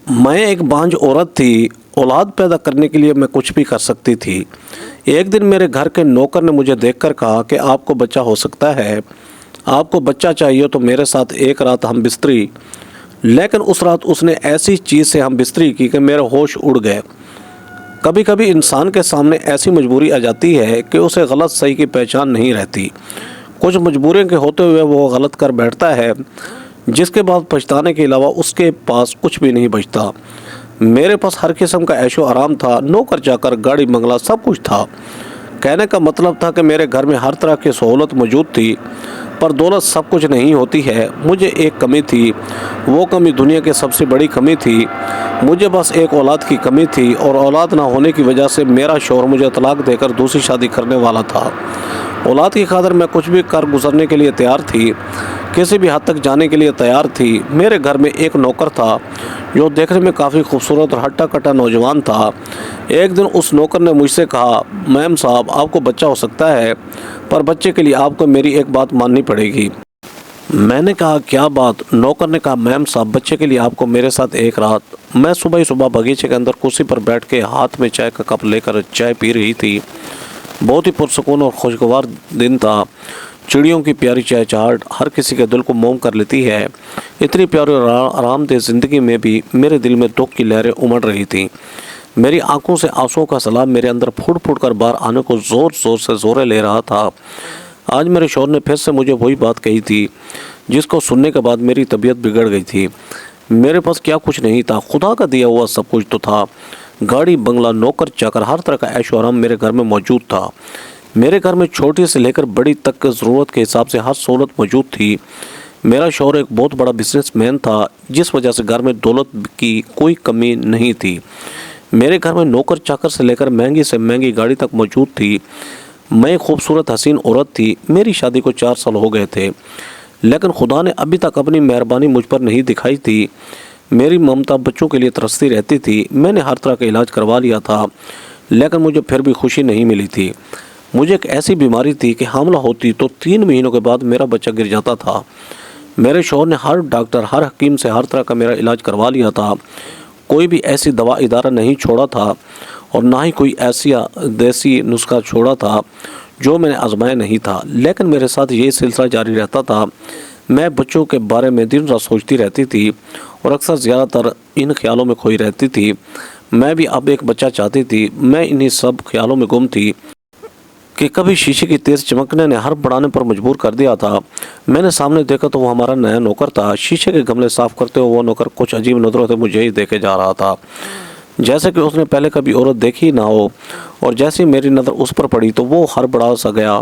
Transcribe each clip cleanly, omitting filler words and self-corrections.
میں ایک بانجھ عورت تھی، اولاد پیدا کرنے کے لیے میں کچھ بھی کر سکتی تھی۔ ایک دن میرے گھر کے نوکر نے مجھے دیکھ کر کہا کہ آپ کو بچہ ہو سکتا ہے، آپ کو بچہ چاہیے تو میرے ساتھ ایک رات ہم بستری۔ لیکن اس رات اس نے ایسی چیز سے ہم بستری کی کہ میرے ہوش اڑ گئے۔ کبھی کبھی انسان کے سامنے ایسی مجبوری آ جاتی ہے کہ اسے غلط صحیح کی پہچان نہیں رہتی۔ کچھ مجبوریوں کے ہوتے ہوئے وہ غلط کر بیٹھتا ہے، جس کے بعد پچھتانے کے علاوہ اس کے پاس کچھ بھی نہیں بچتا۔ میرے پاس ہر قسم کا عیش و آرام تھا، نوکر چاکر، گاڑی بنگلہ، سب کچھ تھا۔ کہنے کا مطلب تھا کہ میرے گھر میں ہر طرح کی سہولت موجود تھی، پر دولت سب کچھ نہیں ہوتی ہے۔ مجھے ایک کمی تھی، وہ کمی دنیا کی سب سے بڑی کمی تھی۔ مجھے بس ایک اولاد کی کمی تھی، اور اولاد نہ ہونے کی وجہ سے میرا شوہر مجھے طلاق دے کر دوسری شادی کرنے والا تھا۔ اولاد کی خاطر میں کچھ بھی کر گزرنے کے لیے تیار تھی، کسی بھی حد تک جانے کے لیے تیار تھی۔ میرے گھر میں ایک نوکر تھا جو دیکھنے میں کافی خوبصورت اور ہٹا کٹا نوجوان تھا۔ ایک دن اس نوکر نے مجھ سے کہا، میم صاحب آپ کو بچہ ہو سکتا ہے، پر بچے کے لیے آپ کو میری ایک بات ماننی پڑے گی۔ میں نے کہا کیا بات؟ نوکر نے کہا میم صاحب بچے کے لیے آپ کو میرے ساتھ ایک رات۔ میں صبح ہی صبح باغیچے کے اندر کرسی پر بیٹھ کے ہاتھ میں چائے کا کپ لے کر چائے پی رہی تھی۔ بہت ہی پرسکون اور خوشگوار دن تھا۔ چڑیوں کی پیاری چہچہاہٹ ہر کسی کے دل کو موم کر لیتی ہے۔ اتنی پیاری اور آرام دہ زندگی میں بھی میرے دل میں دکھ کی لہریں امڑ رہی تھیں۔ میری آنکھوں سے آنسوؤں کا سیلاب میرے اندر پھوٹ پھوٹ کر باہر آنے کو زور زور سے زورے لے رہا تھا۔ آج میرے شوہر نے پھر سے مجھے وہی بات کہی تھی جس کو سننے کے بعد میری طبیعت بگڑ گئی تھی۔ میرے پاس کیا کچھ نہیں تھا، خدا کا دیا ہوا سب کچھ تو تھا۔ گاڑی بنگلہ، نوکر چاکر، ہر طرح کا عیش و آرام میرے گھر میں موجود تھا۔ میرے گھر میں چھوٹی سے لے کر بڑی تک ضرورت کے حساب سے ہر سہولت موجود تھی۔ میرا شوہر ایک بہت بڑا بزنس مین تھا، جس وجہ سے گھر میں دولت کی کوئی کمی نہیں تھی۔ میرے گھر میں نوکر چاکر سے لے کر مہنگی سے مہنگی گاڑی تک موجود تھی۔ میں ایک خوبصورت حسین عورت تھی۔ میری شادی کو 4 سال ہو گئے تھے، لیکن خدا نے ابھی تک اپنی مہربانی مجھ پر نہیں دکھائی تھی۔ میری ممتا بچوں کے لیے ترستی رہتی تھی۔ میں نے ہر طرح کا علاج کروا لیا تھا، لیکن مجھے پھر بھی خوشی نہیں ملی تھی۔ مجھے ایک ایسی بیماری تھی کہ حاملہ ہوتی تو 3 مہینوں کے بعد میرا بچہ گر جاتا تھا۔ میرے شوہر نے ہر ڈاکٹر، ہر حکیم سے ہر طرح کا میرا علاج کروا لیا تھا۔ کوئی بھی ایسی دوا ادارہ نہیں چھوڑا تھا، اور نہ ہی کوئی ایسی دیسی نسخہ چھوڑا تھا جو میں نے آزمایا نہیں تھا۔ لیکن میرے ساتھ یہ سلسلہ جاری رہتا تھا۔ میں بچوں کے بارے میں دن رات سوچتی رہتی تھی، اور اکثر زیادہ تر ان خیالوں میں کھوئی رہتی تھی۔ میں بھی اب ایک بچہ چاہتی تھی۔ میں انہی سب خیالوں میں گم تھی کہ کبھی شیشے کی تیز چمکنے نے ہر بڑھانے پر مجبور کر دیا تھا۔ میں نے سامنے دیکھا تو وہ ہمارا نیا نوکر تھا۔ شیشے کے گملے صاف کرتے ہوئے وہ نوکر کچھ عجیب نظروں سے مجھے ہی دیکھے جا رہا تھا، جیسے کہ اس نے پہلے کبھی عورت دیکھی نہ ہو۔ اور جیسے میری نظر اس پر پڑی تو وہ ہر بڑا سا گیا،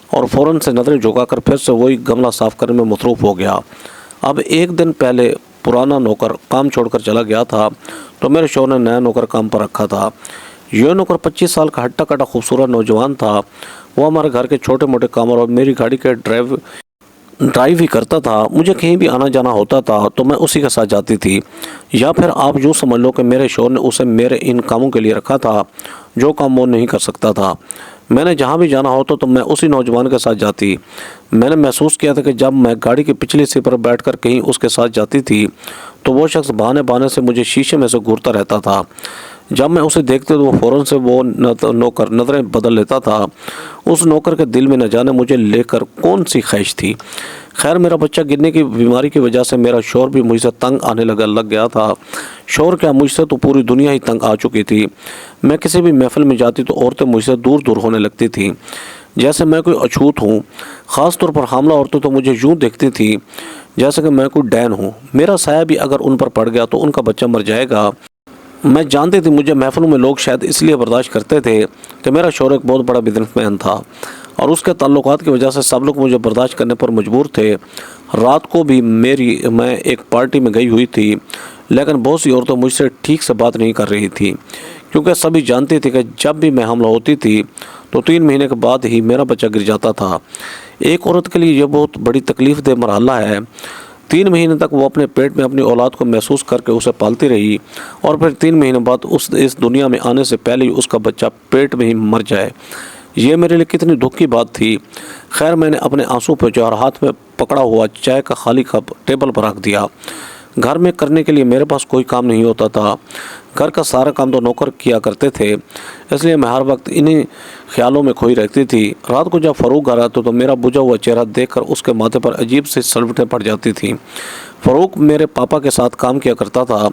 اور فوراً سے نظریں جھکا کر پھر سے وہی گملہ صاف کرنے میں مصروف ہو گیا۔ اب ایک دن پہلے پرانا نوکر کام چھوڑ کر چلا گیا تھا، تو میرے شوہر نے نیا نوکر کام پر رکھا تھا۔ یہ نوکر 25 سال کا ہٹا کٹا خوبصورت نوجوان تھا۔ وہ ہمارے گھر کے چھوٹے موٹے کاموں اور میری گاڑی کے ڈرائیو ہی کرتا تھا۔ مجھے کہیں بھی آنا جانا ہوتا تھا تو میں اسی کے ساتھ جاتی تھی، یا پھر آپ یوں سمجھ لو کہ میرے شوہر نے اسے میرے ان کاموں کے لیے رکھا تھا جو کام وہ نہیں کر سکتا تھا۔ میں نے جہاں بھی جانا ہوتا تو میں اسی نوجوان کے ساتھ جاتی۔ میں نے محسوس کیا تھا کہ جب میں گاڑی کی پچھلی سیٹ پر بیٹھ کر کہیں اس کے ساتھ جاتی تھی تو وہ شخص بہانے بہانے سے مجھے شیشے میں سے گھورتا رہتا تھا۔ جب میں اسے دیکھتے تو وہ فوراً سے وہ نوکر نظریں بدل لیتا تھا۔ اس نوکر کے دل میں نہ جانے مجھے لے کر کون سی خواہش تھی۔ خیر، میرا بچہ گرنے کی بیماری کی وجہ سے میرا شوہر بھی مجھ سے تنگ آنے لگ گیا تھا۔ شوہر کیا، مجھ سے تو پوری دنیا ہی تنگ آ چکی تھی۔ میں کسی بھی محفل میں جاتی تو عورتیں مجھ سے دور دور ہونے لگتی تھیں، جیسے میں کوئی اچھوت ہوں۔ خاص طور پر حاملہ عورتیں تو مجھے یوں دیکھتی تھیں جیسے کہ میں کوئی ڈین ہوں۔ میرا سایہ بھی اگر ان پر پڑ گیا تو ان کا بچہ مر جائے گا۔ میں جانتی تھی مجھے محفلوں میں لوگ شاید اس لیے برداشت کرتے تھے کہ میرا شوہر ایک بہت بڑا بزنس مین تھا، اور اس کے تعلقات کی وجہ سے سب لوگ مجھے برداشت کرنے پر مجبور تھے۔ رات کو بھی میں ایک پارٹی میں گئی ہوئی تھی، لیکن بہت سی عورتیں مجھ سے ٹھیک سے بات نہیں کر رہی تھیں، کیونکہ سبھی جانتی تھی کہ جب بھی میں حاملہ ہوتی تھی تو 3 مہینے کے بعد ہی میرا بچہ گر جاتا تھا۔ ایک عورت کے لیے یہ بہت بڑی تکلیف دہ مرحلہ ہے۔ 3 مہینے تک وہ اپنے پیٹ میں اپنی اولاد کو محسوس کر کے اسے پالتی رہی، اور پھر 3 مہینے بعد اس دنیا میں آنے سے پہلے ہی اس کا بچہ پیٹ میں ہی مر جائے۔ یہ میرے لیے کتنی دکھ کی بات تھی۔ خیر، میں نے اپنے آنسو پوچھے اور ہاتھ میں پکڑا ہوا چائے کا خالی کپ ٹیبل پر رکھ دیا۔ گھر میں کرنے کے لیے میرے پاس کوئی کام نہیں ہوتا تھا، گھر کا سارا کام تو نوکر کیا کرتے تھے، اس لیے میں ہر وقت انہی خیالوں میں کھوئی رہتی تھی۔ رات کو جب فاروق گھر آتا تو میرا بجھا ہوا چہرہ دیکھ کر اس کے ماتھے پر عجیب سی سلوٹیں پڑ جاتی تھیں۔ فاروق میرے پاپا کے ساتھ کام کیا کرتا تھا،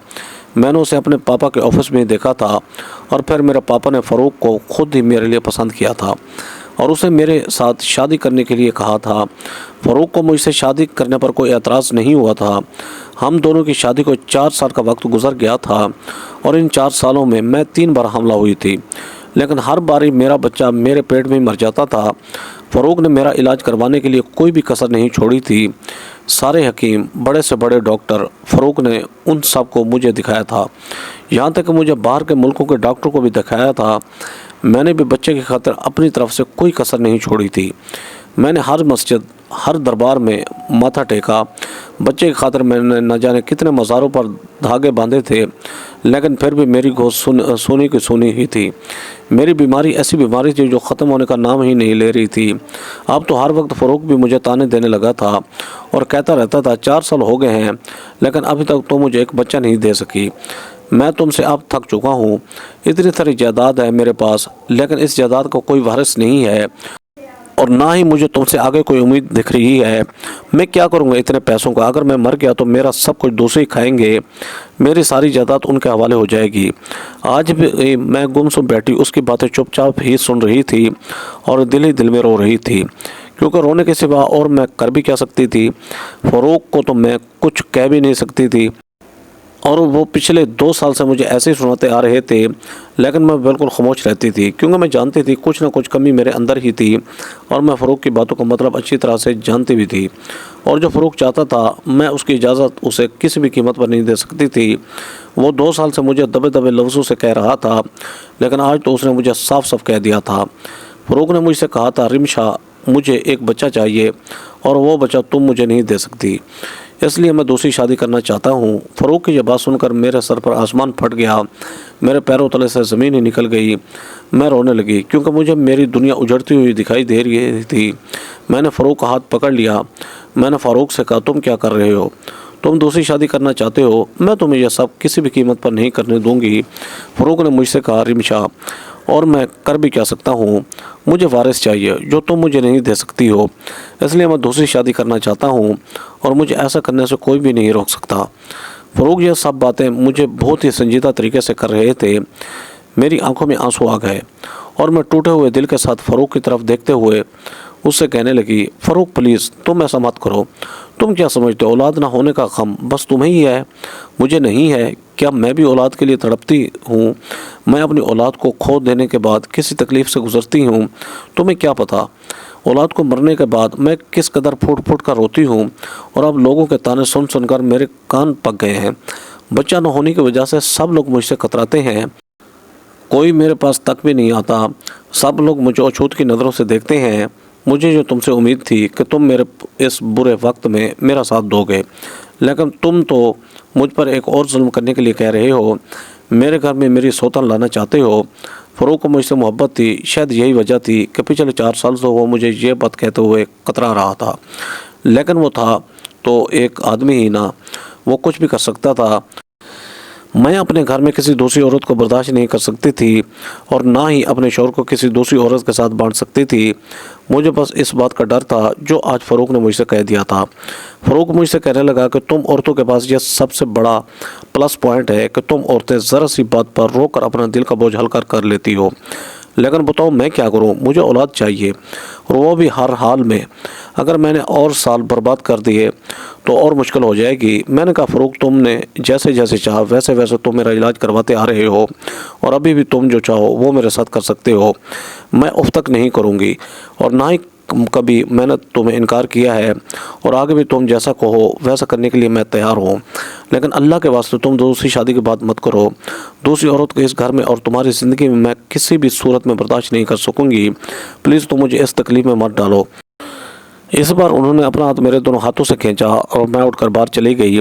میں نے اسے اپنے پاپا کے آفس میں دیکھا تھا، اور پھر میرے پاپا نے فاروق کو خود ہی میرے لیے پسند کیا تھا اور اسے میرے ساتھ شادی کرنے کے لیے کہا تھا۔ فاروق کو مجھ سے شادی کرنے پر کوئی اعتراض نہیں ہوا تھا۔ ہم دونوں کی شادی کو 4 سال کا وقت گزر گیا تھا، اور ان 4 سالوں میں 3 بار حاملہ ہوئی تھی، لیکن ہر باری میرا بچہ میرے پیٹ میں مر جاتا تھا۔ فاروق نے میرا علاج کروانے کے لیے کوئی بھی کسر نہیں چھوڑی تھی۔ سارے حکیم، بڑے سے بڑے ڈاکٹر فاروق نے ان سب کو مجھے دکھایا تھا، یہاں تک کہ مجھے باہر کے ملکوں کے ڈاکٹر کو بھی دکھایا تھا۔ میں نے بھی بچے کی خاطر اپنی طرف سے کوئی کسر نہیں چھوڑی تھی۔ میں نے ہر مسجد، ہر دربار میں ماتھا ٹیکا۔ بچے کی خاطر میں نے نہ جانے کتنے مزاروں پر دھاگے باندھے تھے، لیکن پھر بھی میری گھوس سونی کی سونی ہی تھی۔ میری بیماری ایسی بیماری تھی جو ختم ہونے کا نام ہی نہیں لے رہی تھی۔ اب تو ہر وقت فاروق بھی مجھے تانے دینے لگا تھا اور کہتا رہتا تھا 4 سال ہو گئے ہیں لیکن ابھی تک تو مجھے ایک بچہ نہیں دے سکی۔ میں تم سے اب تھک چکا ہوں، اتنی ساری جائیداد ہے میرے پاس، لیکن اس جائیداد کا کوئی وارث نہیں ہے، اور نہ ہی مجھے تم سے آگے کوئی امید دکھ رہی ہے۔ میں کیا کروں گا اتنے پیسوں کا؟ اگر میں مر گیا تو میرا سب کچھ دوسرے کھائیں گے، میری ساری جائیداد ان کے حوالے ہو جائے گی۔ آج بھی میں گمسم بیٹھی اس کی باتیں چپ چاپ ہی سن رہی تھی اور دل ہی دل میں رو رہی تھی، کیونکہ رونے کے سوا اور میں کر بھی کیا سکتی تھی؟ فاروق کو تو میں کچھ کہہ بھی نہیں سکتی تھی، اور وہ پچھلے 2 سال سے مجھے ایسے ہی سناتے آ رہے تھے، لیکن میں بالکل خاموش رہتی تھی، کیونکہ میں جانتی تھی کچھ نہ کچھ کمی میرے اندر ہی تھی، اور میں فاروق کی باتوں کا مطلب اچھی طرح سے جانتی بھی تھی، اور جو فاروق چاہتا تھا میں اس کی اجازت اسے کسی بھی قیمت پر نہیں دے سکتی تھی۔ وہ 2 سال سے مجھے دبے دبے لفظوں سے کہہ رہا تھا، لیکن آج تو اس نے مجھے صاف صاف کہہ دیا تھا۔ فاروق نے مجھ سے کہا تھا، رمشا مجھے ایک بچہ چاہیے اور وہ بچہ تم مجھے نہیں دے سکتی، اس لیے میں دوسری شادی کرنا چاہتا ہوں۔ فاروق کی یہ بات سن کر میرے سر پر آسمان پھٹ گیا، میرے پیروں تلے سے زمین ہی نکل گئی۔ میں رونے لگی کیونکہ مجھے میری دنیا اجڑتی ہوئی دکھائی دے رہی تھی۔ میں نے فاروق کا ہاتھ پکڑ لیا۔ میں نے فاروق سے کہا، تم کیا کر رہے ہو؟ تم دوسری شادی کرنا چاہتے ہو؟ میں تمہیں یہ سب کسی بھی قیمت پر نہیں کرنے دوں گی۔ فاروق نے مجھ سے کہا، رمشا، اور میں کر بھی کیا سکتا ہوں؟ مجھے وارث چاہیے جو تم مجھے نہیں دے سکتی ہو، اس لیے میں دوسری شادی کرنا چاہتا ہوں، اور مجھے ایسا کرنے سے کوئی بھی نہیں روک سکتا۔ فاروق یہ سب باتیں مجھے بہت ہی سنجیدہ طریقے سے کر رہے تھے۔ میری آنکھوں میں آنسو آ گئے اور میں ٹوٹے ہوئے دل کے ساتھ فاروق کی طرف دیکھتے ہوئے اس سے کہنے لگی، فاروق پلیز تم ایسا مت کرو۔ تم کیا سمجھتے ہو اولاد نہ ہونے کا غم بس تمہیں ہی ہے، مجھے نہیں ہے کیا؟ میں بھی اولاد کے لیے تڑپتی ہوں۔ میں اپنی اولاد کو کھو دینے کے بعد کسی تکلیف سے گزرتی ہوں، تمہیں کیا پتہ اولاد کو مرنے کے بعد میں کس قدر پھوٹ پھوٹ کر روتی ہوں، اور اب لوگوں کے تانے سن سن کر میرے کان پک گئے ہیں۔ بچہ نہ ہونے کی وجہ سے سب لوگ مجھ سے کتراتے ہیں، کوئی میرے پاس تک بھی نہیں آتا، سب لوگ مجھے اچھوت کی نظروں سے دیکھتے ہیں۔ مجھے جو تم سے امید تھی کہ تم میرے اس برے وقت میں میرا ساتھ دو گے، لیکن تم تو مجھ پر ایک اور ظلم کرنے کے لیے کہہ رہے ہو، میرے گھر میں میری سوتن لانا چاہتے ہو۔ فاروق کو مجھ سے محبت تھی، شاید یہی وجہ تھی کہ پچھلے 4 سال سے وہ مجھے یہ بات کہتے ہوئے کترا رہا تھا، لیکن وہ تھا تو ایک آدمی ہی نہ، وہ کچھ بھی کر سکتا تھا۔ میں اپنے گھر میں کسی دوسری عورت کو برداشت نہیں کر سکتی تھی، اور نہ ہی اپنے شوہر کو کسی دوسری عورت کے ساتھ بانٹ سکتی تھی۔ مجھے بس اس بات کا ڈر تھا جو آج فاروق نے مجھ سے کہہ دیا تھا۔ فاروق مجھ سے کہنے لگا کہ تم عورتوں کے پاس یہ سب سے بڑا پلس پوائنٹ ہے کہ تم عورتیں ذرا سی بات پر رو کر اپنا دل کا بوجھ ہلکا کر لیتی ہو، لیکن بتاؤ میں کیا کروں؟ مجھے اولاد چاہیے، اور وہ بھی ہر حال میں۔ اگر میں نے اور سال برباد کر دیے تو اور مشکل ہو جائے گی۔ میں نے کہا، فاروق تم نے جیسے جیسے چاہا ویسے ویسے تم میرا علاج کرواتے آ رہے ہو، اور ابھی بھی تم جو چاہو وہ میرے ساتھ کر سکتے ہو، میں اف تک نہیں کروں گی، اور نہ ہی کبھی میں نے تمہیں انکار کیا ہے، اور آگے بھی تم جیسا کہو ویسا کرنے کے لیے میں تیار ہوں، لیکن اللہ کے واسطے تم دوسری شادی کی بات مت کرو۔ دوسری عورت کو اس گھر میں اور تمہاری زندگی میں کسی بھی صورت میں برداشت نہیں کر سکوں گی، پلیز تم مجھے اس تکلیف میں مت ڈالو۔ اس بار انہوں نے اپنا ہاتھ میرے دونوں ہاتھوں سے کھینچا اور میں اٹھ کر باہر چلی گئی۔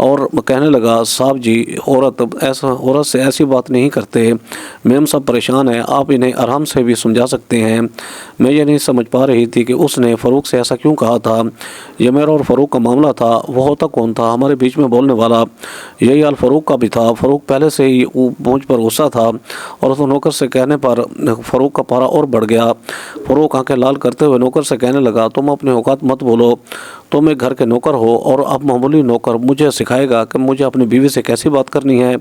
اور کہنے لگا صاحب جی عورت سے ایسی بات نہیں کرتے، میم صاحب پریشان ہیں، آپ انہیں آرام سے بھی سمجھا سکتے ہیں۔ میں یہ نہیں سمجھ پا رہی تھی کہ اس نے فاروق سے ایسا کیوں کہا تھا۔ یہ میرا اور فاروق کا معاملہ تھا، وہ ہوتا کون تھا ہمارے بیچ میں بولنے والا؟ یہی حال فاروق کا بھی تھا۔ فاروق پہلے سے ہی مجھ پر غصہ تھا اور اس نوکر سے کہنے پر فاروق کا پارا اور بڑھ گیا۔ فاروق آنکھیں لال کرتے ہوئے نوکر سے کہنے لگا تم اپنے اوقات مت بولو، تم ایک گھر کے نوکر ہو اور اب معمولی نوکر مجھے سکھائے گا کہ مجھے اپنی بیوی سے کیسی بات کرنی ہے۔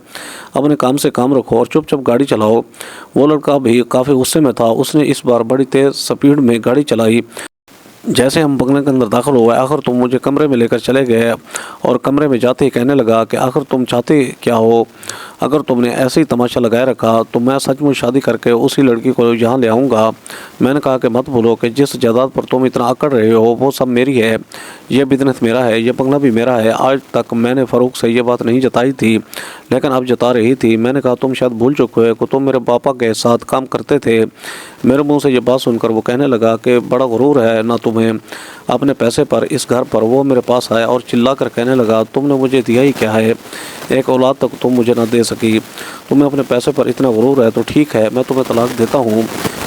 اپنے کام سے کام رکھو اور چپ چپ گاڑی چلاؤ۔ وہ لڑکا بھی کافی غصے میں تھا، اس نے اس بار بڑی تیز سپیڈ میں گاڑی چلائی۔ جیسے ہم بنگلے کے اندر داخل ہوئے آخر تم مجھے کمرے میں لے کر چلے گئے اور کمرے میں جاتے ہی کہنے لگا کہ آخر تم چاہتے کیا ہو؟ اگر تم نے ایسے ہی تماشا لگائے رکھا تو میں سچ مچ شادی کر کے اسی لڑکی کو یہاں لے آؤں گا۔ میں نے کہا کہ مت بھولو کہ جس جائیداد پر تم اتنا اکڑ رہے ہو وہ سب میری ہے، یہ بزنس میرا ہے، یہ بنگلہ بھی میرا ہے۔ آج تک میں نے فاروق سے یہ بات نہیں جتائی تھی لیکن اب جتا رہی تھی۔ میں نے کہا تم شاید بھول چکے ہو کہ تم میرے پاپا کے ساتھ کام کرتے تھے۔ میرے منہ سے یہ بات سن کر وہ کہنے لگا کہ بڑا غرور ہے نا تمہیں اپنے پیسے پر اس گھر پر۔ وہ میرے پاس آیا اور چلا کر کہنے لگا تم نے مجھے دیا ہی کیا ہے؟ ایک اولاد تک تم مجھے نہ دے سکی، تمہیں اپنے پیسے پر اتنا غرور ہے تو ٹھیک ہے میں تمہیں طلاق دیتا ہوں۔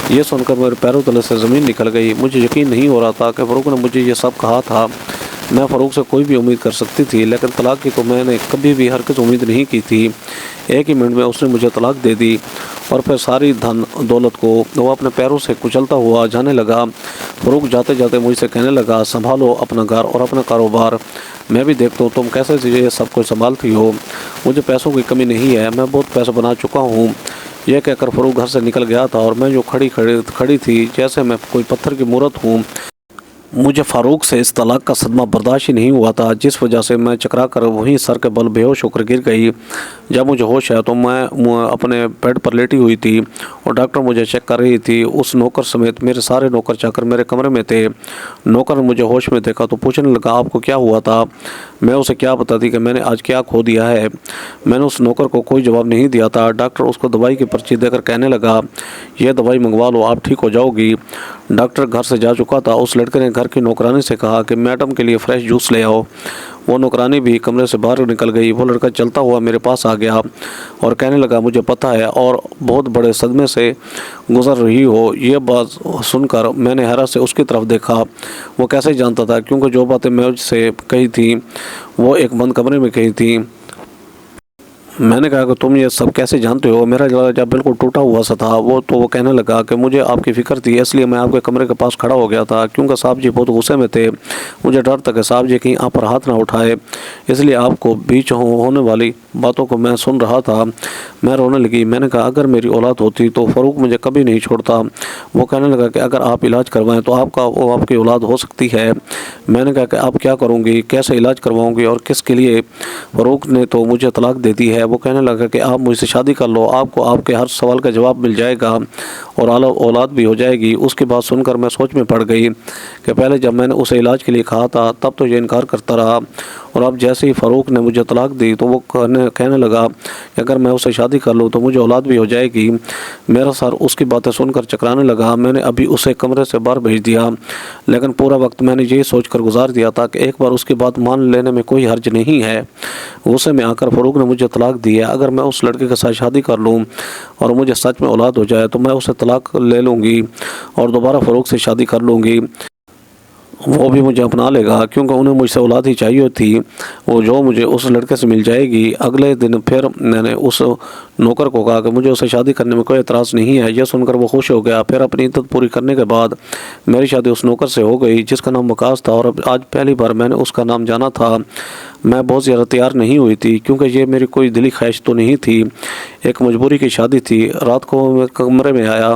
یہ سن کر میرے پیروں تلے سے زمین نکل گئی۔ مجھے یقین نہیں ہو رہا تھا کہ فاروق نے مجھے یہ سب کہا تھا۔ میں فاروق سے کوئی بھی امید کر سکتی تھی لیکن طلاق کی تو میں نے کبھی بھی ہرگز امید نہیں کی تھی۔ ایک ہی منٹ میں اس نے مجھے طلاق دے دی اور پھر ساری دھن دولت کو وہ اپنے پیروں سے کچلتا ہوا جانے لگا۔ فاروق جاتے جاتے مجھ سے کہنے لگا سنبھالو اپنا گھر اور اپنا کاروبار، میں بھی دیکھتا ہوں تم کیسے یہ سب کچھ سنبھالتی ہو۔ مجھے پیسوں کی کمی نہیں ہے، میں بہت پیسے بنا چکا ہوں۔ یہ کہہ کر فاروق گھر سے نکل گیا تھا اور میں جو کھڑی تھی جیسے میں کوئی پتھر کی مورت ہوں۔ مجھے فاروق سے اس طلاق کا صدمہ برداشت ہی نہیں ہوا تھا، جس وجہ سے میں چکرا کر وہیں سر کے بل بے ہوش ہو کر گر گئی۔ جب مجھے ہوش ہے تو میں اپنے بیڈ پر لیٹی ہوئی تھی اور ڈاکٹر مجھے چیک کر رہی تھی۔ اس نوکر سمیت میرے سارے نوکر چاکر میرے کمرے میں تھے۔ نوکر نے مجھے ہوش میں دیکھا تو پوچھنے لگا آپ کو کیا ہوا تھا؟ میں اسے کیا بتاتی کہ میں نے آج کیا کھو دیا ہے۔ میں نے اس نوکر کو کوئی جواب نہیں دیا تھا۔ ڈاکٹر اس کو دوائی کی پرچی دے کر کہنے لگا یہ دوائی منگوا لو، آپ ٹھیک ہو جاؤ گی۔ ڈاکٹر گھر سے جا چکا تھا۔ اس لڑکے نے گھر کی نوکرانی سے کہا کہ میڈم کے لیے فریش جوس لے آؤ۔ وہ نوکرانی بھی کمرے سے باہر نکل گئی۔ وہ لڑکا چلتا ہوا میرے پاس آ گیا اور کہنے لگا مجھے پتہ ہے اور بہت بڑے صدمے سے گزر رہی ہو۔ یہ بات سن کر میں نے حیرت سے اس کی طرف دیکھا۔ وہ کیسے جانتا تھا کیونکہ جو باتیں میں مجھ سے کہی تھیں وہ ایک بند کمرے میں کہی تھیں۔ میں نے کہا کہ تم یہ سب کیسے جانتے ہو؟ میرا جب بالکل ٹوٹا ہوا سا تھا۔ وہ کہنے لگا کہ مجھے آپ کی فکر تھی اس لیے میں آپ کے کمرے کے پاس کھڑا ہو گیا تھا کیونکہ صاحب جی بہت غصے میں تھے۔ مجھے ڈر تھا کہ صاحب جی کہیں آپ پر ہاتھ نہ اٹھائے، اس لیے آپ کو بیچ ہونے والی باتوں کو میں سن رہا تھا۔ میں رونے لگی۔ میں نے کہا اگر میری اولاد ہوتی تو فاروق مجھے کبھی نہیں چھوڑتا۔ وہ کہنے لگا کہ اگر آپ علاج کروائیں تو آپ کی اولاد ہو سکتی ہے۔ میں نے کہا کہ آپ کیا کروں گی، کیسے علاج کرواؤں گی اور کس کے لیے؟ فاروق نے تو مجھے طلاق دے دی ہے۔ وہ کہنے لگا کہ آپ مجھ سے شادی کر لو، آپ کو آپ کے ہر سوال کا جواب مل جائے گا اور اولاد بھی ہو جائے گی۔ اس کی بات سن کر میں سوچ میں پڑ گئی کہ پہلے جب میں نے اسے علاج کے لیے کہا تھا تب تو یہ انکار کرتا رہا اور اب جیسے ہی فاروق نے مجھے طلاق دی تو وہ کہنے لگا کہ اگر میں اسے شادی کر لوں تو مجھے اولاد بھی ہو جائے گی۔ میرا سر اس کی باتیں سن کر چکرانے لگا۔ میں نے ابھی اسے کمرے سے باہر بھیج دیا لیکن پورا وقت میں نے یہی سوچ کر گزار دیا تھا کہ ایک بار اس کی بات مان لینے میں کوئی حرج نہیں ہے۔ غصے میں آ کر فاروق نے مجھے طلاق دی ہے۔ اگر میں اس لڑکے کے ساتھ شادی کر لوں اور مجھے سچ میں اولاد ہو جائے تو میں اسے طلاق لے لوں گی اور دوبارہ فاروق سے شادی کر لوں گی۔ وہ بھی مجھے اپنا لے گا کیونکہ انہیں مجھ سے اولاد ہی چاہیے تھی، وہ جو مجھے اس لڑکے سے مل جائے گی۔ اگلے دن پھر میں نے اس نوکر کو کہا کہ مجھے اسے شادی کرنے میں کوئی اعتراض نہیں ہے۔ یہ سن کر وہ خوش ہو گیا۔ پھر اپنی عدت پوری کرنے کے بعد میری شادی اس نوکر سے ہو گئی جس کا نام وقاص تھا اور آج پہلی بار میں نے اس کا نام جانا تھا۔ میں بہت زیادہ تیار نہیں ہوئی تھی کیونکہ یہ میری کوئی دلی خواہش تو نہیں تھی، ایک مجبوری کی شادی تھی۔ رات کو میں کمرے میں آیا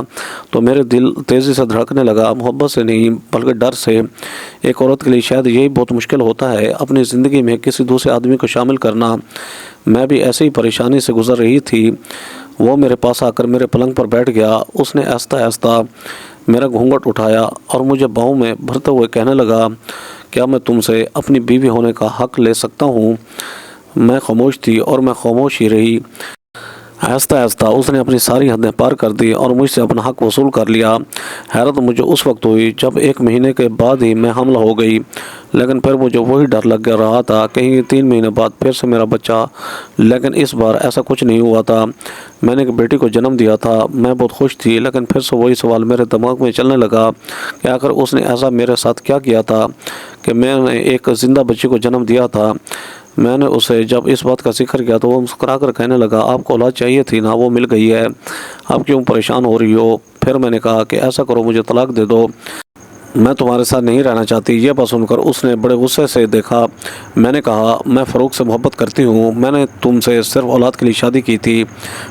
تو میرے دل تیزی سے دھڑکنے لگا، محبت سے نہیں بلکہ ڈر سے۔ ایک عورت کے لیے شاید یہی بہت مشکل ہوتا ہے، اپنی زندگی میں کسی دوسرے آدمی کو شامل کرنا۔ میں بھی ایسے ہی پریشانی سے گزر رہی تھی۔ وہ میرے پاس آ کر میرے پلنگ پر بیٹھ گیا۔ اس نے آہستہ آہستہ میرا گھونگھٹ اٹھایا اور مجھے باہوں میں بھرتے ہوئے کہنے لگا کیا میں تم سے اپنی بیوی ہونے کا حق لے سکتا ہوں؟ میں خاموش تھی اور میں خاموش ہی رہی۔ آہستہ آہستہ اس نے اپنی ساری حدیں پار کر دی اور مجھ سے اپنا حق وصول کر لیا۔ حیرت مجھے اس وقت ہوئی جب 1 مہینے کے بعد ہی میں حاملہ ہو گئی، لیکن پھر مجھے وہی ڈر لگ رہا تھا کہیں 3 مہینے بعد پھر سے میرا بچہ، لیکن اس بار ایسا کچھ نہیں ہوا تھا۔ میں نے ایک بیٹی کو جنم دیا تھا، میں بہت خوش تھی، لیکن پھر سے وہی سوال میرے دماغ میں چلنے لگا کہ آخر اس نے ایسا میرے ساتھ کیا کیا تھا کہ میں نے ایک زندہ بچی کو جنم دیا تھا۔ میں نے اسے جب اس بات کا ذکر کیا تو وہ مسکرا کر کہنے لگا، آپ کو اولاد چاہیے تھی نا، وہ مل گئی ہے، آپ کیوں پریشان ہو رہی ہو؟ پھر میں نے کہا کہ ایسا کرو، مجھے طلاق دے دو، میں تمہارے ساتھ نہیں رہنا چاہتی۔ یہ بات سن کر اس نے بڑے غصے سے دیکھا۔ میں نے کہا، میں فاروق سے محبت کرتی ہوں، میں نے تم سے صرف اولاد کے لیے شادی کی تھی،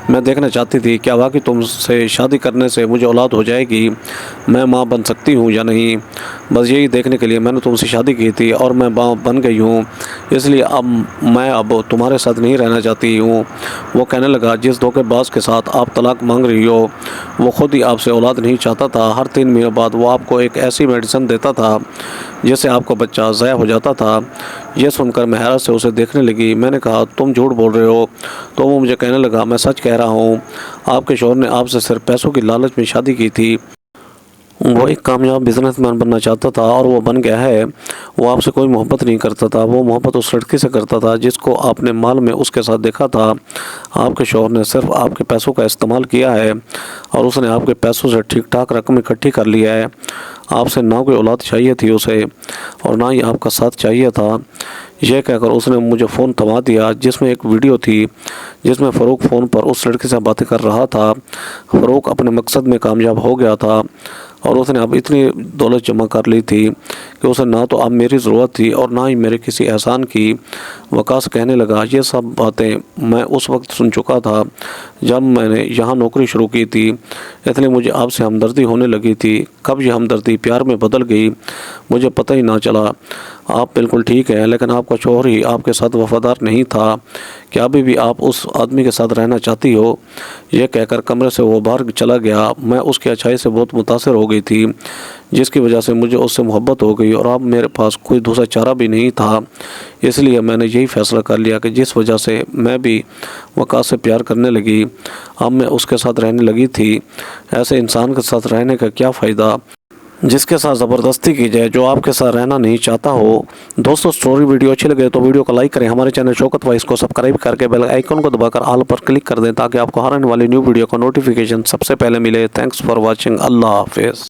میں دیکھنا چاہتی تھی کیا واقعی تم سے شادی کرنے سے مجھے اولاد ہو جائے گی، میں ماں بن سکتی ہوں یا نہیں، بس یہی دیکھنے کے لیے میں نے تم سے شادی کی تھی اور میں ماں بن گئی ہوں، اس لیے میں اب تمہارے ساتھ نہیں رہنا چاہتی ہوں۔ وہ کہنے لگا، جس دھوکے باز کے ساتھ آپ طلاق مانگ رہی ہو، وہ خود ہی آپ سے اولاد نہیں چاہتا تھا، ہر 3 مہینے بعد وہ آپ کو ایک ایسی میڈیسن دیتا تھا جس سے آپ کا بچہ ضائع ہو جاتا تھا۔ یہ سن کر میں حیرت سے اسے دیکھنے لگی۔ میں نے کہا، تم جھوٹ بول رہے ہو؟ تو وہ مجھے کہنے لگا، میں سچ کہہ رہا ہوں، آپ کے شوہر نے آپ سے صرف پیسوں کی لالچ میں شادی کی تھی، وہ ایک کامیاب بزنس مین بننا چاہتا تھا اور وہ بن گیا ہے، وہ آپ سے کوئی محبت نہیں کرتا تھا، وہ محبت اس لڑکی سے کرتا تھا جس کو آپ نے مال میں اس کے ساتھ دیکھا تھا۔ آپ کے شوہر نے صرف آپ کے پیسوں کا استعمال کیا ہے اور اس نے آپ کے پیسوں سے ٹھیک ٹھاک رقم اکٹھی کر لی ہے۔ آپ سے نہ کوئی اولاد چاہیے تھی اسے اور نہ ہی آپ کا ساتھ چاہیے تھا۔ یہ کہہ کر اس نے مجھے فون تھما دیا جس میں ایک ویڈیو تھی جس میں فاروق فون پر اس لڑکی سے باتیں کر رہا تھا۔ فاروق اپنے مقصد میں کامیاب ہو گیا تھا اور اس نے اب اتنی دولت جمع کر لی تھی کہ اسے نہ تو اب میری ضرورت تھی اور نہ ہی میرے کسی احسان کی۔ وقاص کہنے لگا، یہ سب باتیں میں اس وقت سن چکا تھا جب میں نے یہاں نوکری شروع کی تھی، اس لیے مجھے آپ سے ہمدردی ہونے لگی تھی۔ کب یہ ہمدردی پیار میں بدل گئی مجھے پتہ ہی نہ چلا۔ آپ بالکل ٹھیک ہیں، لیکن آپ کا شوہر ہی آپ کے ساتھ وفادار نہیں تھا، کیا ابھی بھی آپ اس آدمی کے ساتھ رہنا چاہتی ہو؟ یہ کہہ کر کمرے سے وہ باہر چلا گیا۔ میں اس کی اچھائی سے بہت متاثر ہو گئی تھی جس کی وجہ سے مجھے اس سے محبت ہو گئی، اور اب میرے پاس کوئی دوسرا چارہ بھی نہیں تھا، اس لیے میں نے یہی فیصلہ کر لیا کہ جس وجہ سے میں بھی وقاص سے پیار کرنے لگی، اب میں اس کے ساتھ رہنے لگی تھی۔ ایسے انسان کے ساتھ رہنے کا کیا فائدہ جس کے ساتھ زبردستی کی جائے، جو آپ کے ساتھ رہنا نہیں چاہتا ہو۔ دوستو، سٹوری ویڈیو اچھی لگے تو ویڈیو کو لائک کریں، ہمارے چینل شوکت وائس کو سبسکرائب کر کے بیل آئیکن کو دبا کر آل پر کلک کر دیں تاکہ آپ کو ہر آنے والی نیو ویڈیو کا نوٹیفیکیشن سب سے پہلے ملے۔ تھینکس فار واچنگ، اللہ حافظ۔